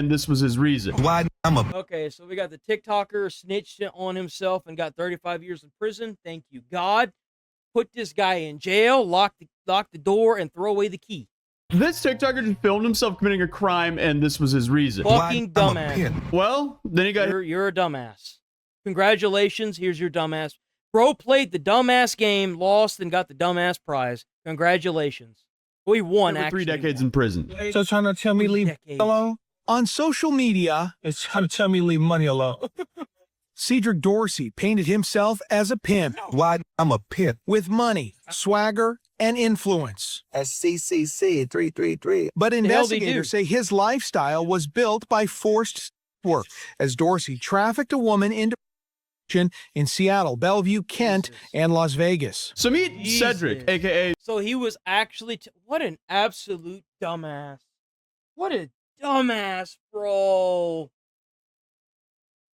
and this was his reason. Why I'm a Okay, so we got the TikToker snitched on himself and got 35 years in prison. Thank you, God. Put this guy in jail, lock the door, and throw away the key. This TikToker just filmed himself committing a crime, and this was his reason. Fucking I'm a dumbass. pimp. Well, then he got You're a dumbass. Congratulations. Here's your dumbass. Bro played the dumbass game, lost, and got the dumbass prize. Congratulations. We won, hit for 3 actually. decades in prison. So trying to tell me leave Decades. alone? On social media, it's trying to tell me leave money alone. Cedric Dorsey painted himself as a pimp Why I'm a pimp. with money, swagger, and influence. That's CCC 333. But hell they investigators do? say his lifestyle was built by forced work as Dorsey trafficked a woman into in Seattle, Bellevue, Kent, Jesus. and Las Vegas. So meet Jesus. Cedric, aka So he was actually... what an absolute dumbass. What a dumbass, bro.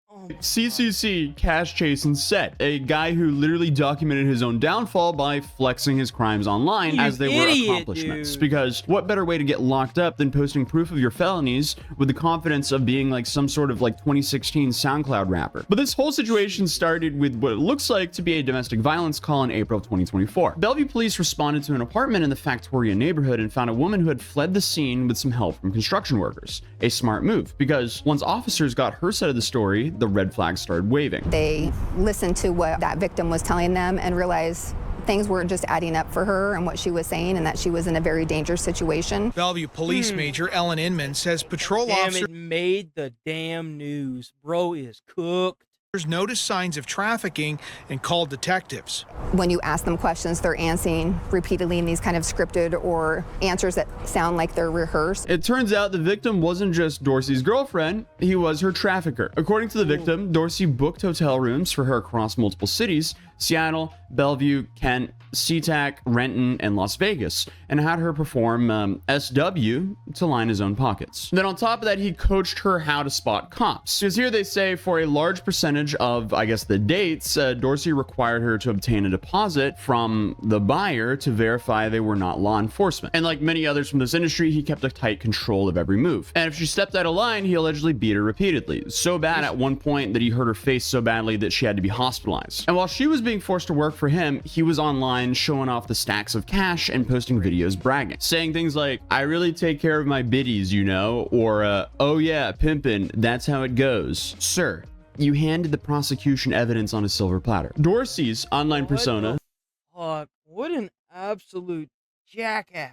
Oh my CCC Cash Chase and Set, a guy who literally documented his own downfall by flexing his crimes online You as they were idiot, accomplishments. dude. Because what better way to get locked up than posting proof of your felonies with the confidence of being like some sort of like 2016 SoundCloud rapper? But this whole situation started with what it looks like to be a domestic violence call in April of 2024. Bellevue police responded to an apartment in the Factoria neighborhood and found a woman who had fled the scene with some help from construction workers. A smart move, because once officers got her side of the story, the red flags started waving. They listened to what that victim was telling them and realized things weren't just adding up for her and what she was saying, and that she was in a very dangerous situation. Bellevue Police Major Ellen Inman says patrol Damn, officers it made the damn news. Bro is cooked. noticed signs of trafficking and called detectives. When you ask them questions, they're answering repeatedly in these kind of scripted or answers that sound like they're rehearsed. It turns out the victim wasn't just Dorsey's girlfriend, he was her trafficker. According to the victim, Dorsey booked hotel rooms for her across multiple cities: Seattle, Bellevue, Kent, SeaTac, Renton, and Las Vegas, and had her perform SW to line his own pockets. Then on top of that, he coached her how to spot cops. Because here they say for a large percentage of, I guess, the dates, Dorsey required her to obtain a deposit from the buyer to verify they were not law enforcement. And like many others from this industry, he kept a tight control of every move. And if she stepped out of line, he allegedly beat her repeatedly. So bad at one point that he hurt her face so badly that she had to be hospitalized. And while she was being forced to work for him, he was online showing off the stacks of cash and posting videos bragging, saying things like, "I really take care of my biddies, you know," or "Oh yeah, pimpin', that's how it goes." Sir, you handed the prosecution evidence on a silver platter. Dorsey's online What persona. the fuck? What an absolute jackass.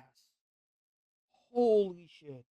Holy shit.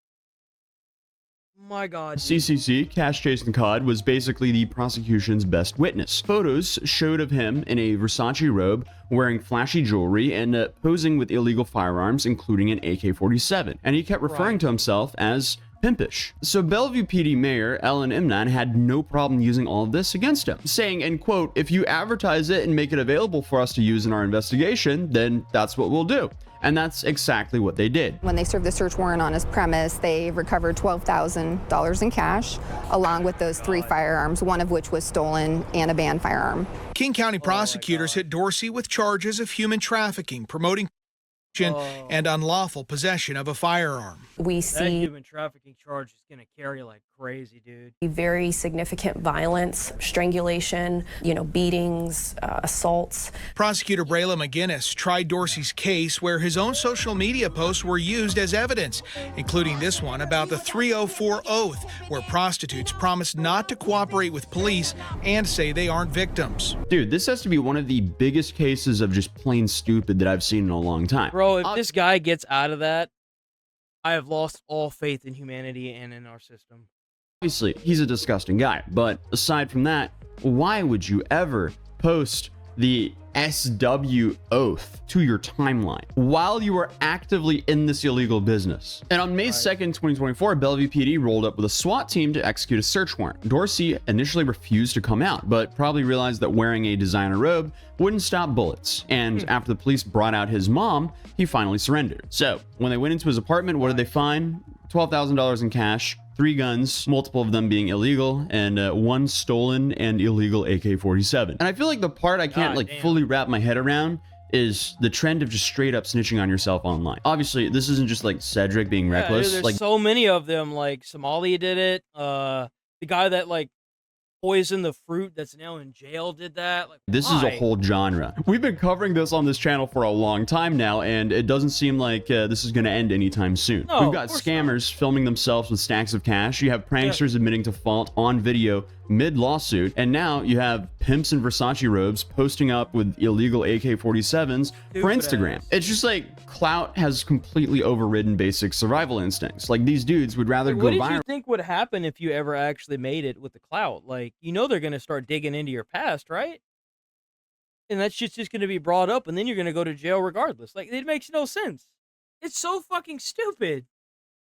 My God. dude. CCC, Cash Chase and Cod, was basically the prosecution's best witness. Photos showed of him in a Versace robe, wearing flashy jewelry, and posing with illegal firearms, including an AK-47. And he kept referring to himself as pimpish. So Bellevue PD Mayor Ellen Imnan had no problem using all of this against him, saying, and quote, "If you advertise it and make it available for us to use in our investigation, then that's what we'll do." And that's exactly what they did. When they served the search warrant on his premise, they recovered $12,000 in cash, along with those 3 firearms, one of which was stolen, and a banned firearm. King County prosecutors hit Dorsey with charges of human trafficking, promoting and unlawful possession of a firearm. We That see human trafficking charge is going to carry like crazy, dude. very significant violence, strangulation, beatings, assaults. Prosecutor Brayla McGinnis tried Dorsey's case where his own social media posts were used as evidence, including this one about the 304 oath, where prostitutes promise not to cooperate with police and say they aren't victims. Dude, this has to be one of the biggest cases of just plain stupid that I've seen in a long time. Bro, if this guy gets out of that, I have lost all faith in humanity and in our system. Obviously, he's a disgusting guy, but aside from that, why would you ever post the SW oath to your timeline while you were actively in this illegal business? And on May 2nd, 2024, Bellevue PD rolled up with a SWAT team to execute a search warrant. Dorsey initially refused to come out, but probably realized that wearing a designer robe wouldn't stop bullets. And after the police brought out his mom, he finally surrendered. So when they went into his apartment, what did they find? $12,000 in cash, 3 guns, multiple of them being illegal, and 1 stolen and illegal AK-47. And I feel like the part I can't God like damn. fully wrap my head around is the trend of just straight up snitching on yourself online. Obviously, this isn't just like Cedric being Yeah, reckless. dude, there's Like, so many of them. Like Somalia did it. The guy that like poisoned the fruit that's now in jail did that. Like, this is a why? whole genre. We've been covering this on this channel for a long time now, and it doesn't seem like this is going to end anytime soon. No, We've of got course scammers filming themselves with stacks of cash. You have pranksters admitting to fault on video mid-lawsuit, and now you have pimps in Versace robes posting up with illegal AK-47s for Stupid Instagram. ass. It's just like clout has completely overridden basic survival instincts. Like, these dudes would rather What go did viral. you think would happen if you ever actually made it with the clout? Like, you know they're gonna start digging into your past, right? And that shit's just gonna be brought up, and then you're gonna go to jail regardless. Like, it makes no sense. It's so fucking stupid.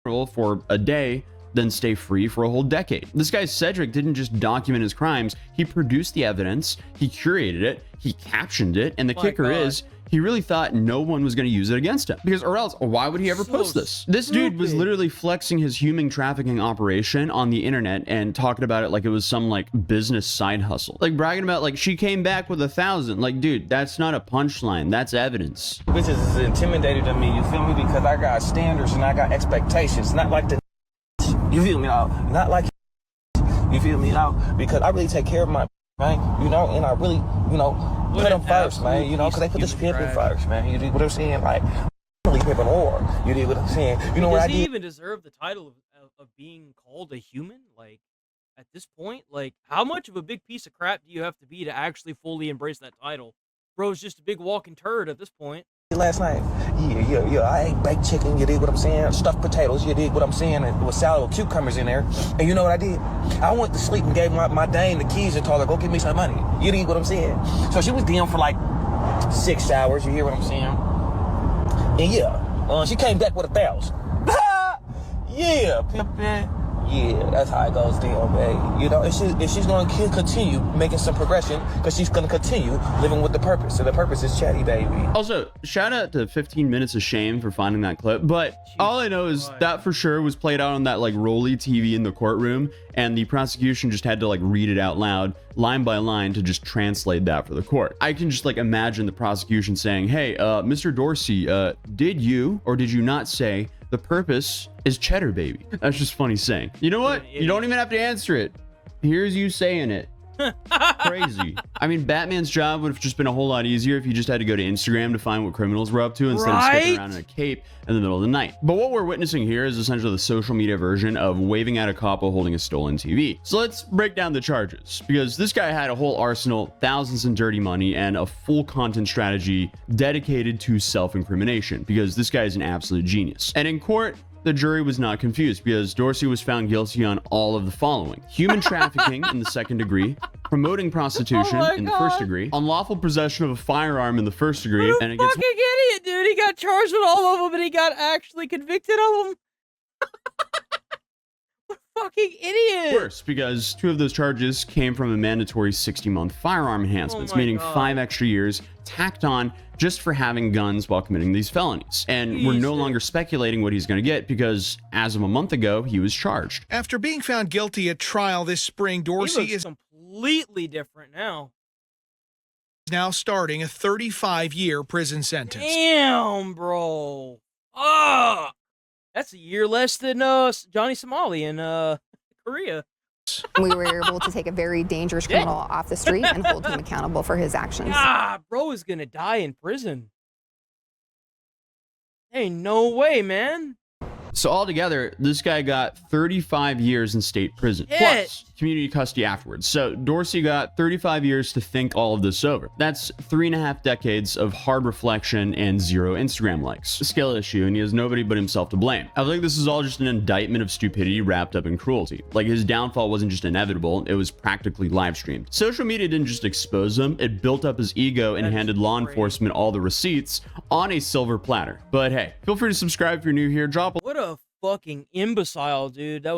For a day, then stay free for a whole decade. This guy Cedric didn't just document his crimes, he produced the evidence, he curated it, he captioned it, and the My kicker God. is he really thought no one was going to use it against him. Because, or else, why would he ever So post this? This dude was stupid. literally flexing his human trafficking operation on the internet and talking about it like it was some like business side hustle. Like bragging about like she came back with 1,000. Like, dude, that's not a punchline, that's evidence. Bitches is intimidated to me, you feel me? Because I got standards and I got expectations. Not like the you feel me out. Not like you feel me out. Because I really take care of my man, you know, and I really, you know, What put an them first, man. absolute You know, because they put this piece of human pimping trash. first, man. You dig what I'm saying? Like, really pimping or you dig what I'm saying? You know what Does I he did? even deserve the title of being called a human? Like, at this point, like, how much of a big piece of crap do you have to be to actually fully embrace that title? Bro's just a big walking turd at this point. Last night, yeah. I ate baked chicken, you dig what I'm saying? Stuffed potatoes, you dig what I'm saying? And with salad with cucumbers in there. And you know what I did? I went to sleep and gave my dame the keys and told her, go get me some money. You dig what I'm saying? So she was down for like 6 hours, you hear what I'm saying? And yeah, she came back with 1,000. Yeah, pimpin'. Yeah, that's how it goes down, baby. You know, if she's going to continue making some progression, because she's going to continue living with the purpose. And the purpose is chatty, baby. Also, shout out to 15 Minutes of Shame for finding that clip, but all I know is that for sure was played out on that like rolly TV in the courtroom, and the prosecution just had to like read it out loud, line by line, to just translate that for the court. I can just like imagine the prosecution saying, hey, Mr. Dorsey, did you or did you not say the purpose is cheddar, baby? That's just funny saying. You know what? You don't even have to answer it. Here's you saying it. Crazy. I mean, Batman's job would have just been a whole lot easier if he just had to go to Instagram to find what criminals were up to instead of sticking Right? around in a cape in the middle of the night. But what we're witnessing here is essentially the social media version of waving at a cop while holding a stolen TV. So let's break down the charges, because this guy had a whole arsenal, thousands in dirty money, and a full content strategy dedicated to self-incrimination, because this guy is an absolute genius. And in court, the jury was not confused, because Dorsey was found guilty on all of the following: human trafficking in the second degree, promoting prostitution Oh my in the first God. degree, unlawful possession of a firearm in the first degree, What a and it gets fucking idiot, dude. He got charged with all of them, and he got actually convicted of them. What a fucking idiot. worse, because 2 of those charges came from a mandatory 60-month firearm enhancements, my meaning God. 5 extra years tacked on just for having guns while committing these felonies. And we're no Jesus. longer speculating what he's going to get, because as of a month ago, he was charged. After being found guilty at trial this spring, He Dorsey looks is completely different now. now starting a 35-year prison sentence. Damn, bro. That's a year less than Johnny Somali in Korea. We were able to take a very dangerous criminal off the street and hold him accountable for his actions. Ah, bro is gonna die in prison. Ain't no way, man. So altogether, this guy got 35 years in state prison, Shit. plus community custody afterwards. So Dorsey got 35 years to think all of this over. That's 3.5 decades of hard reflection and 0 Instagram likes. A skill issue, and he has nobody but himself to blame. I think this is all just an indictment of stupidity wrapped up in cruelty. Like, his downfall wasn't just inevitable, it was practically live streamed. Social media didn't just expose him, it built up his ego and That is handed law crazy. enforcement all the receipts on a silver platter. But hey, feel free to subscribe if you're new here, drop a What a fucking imbecile, dude. That was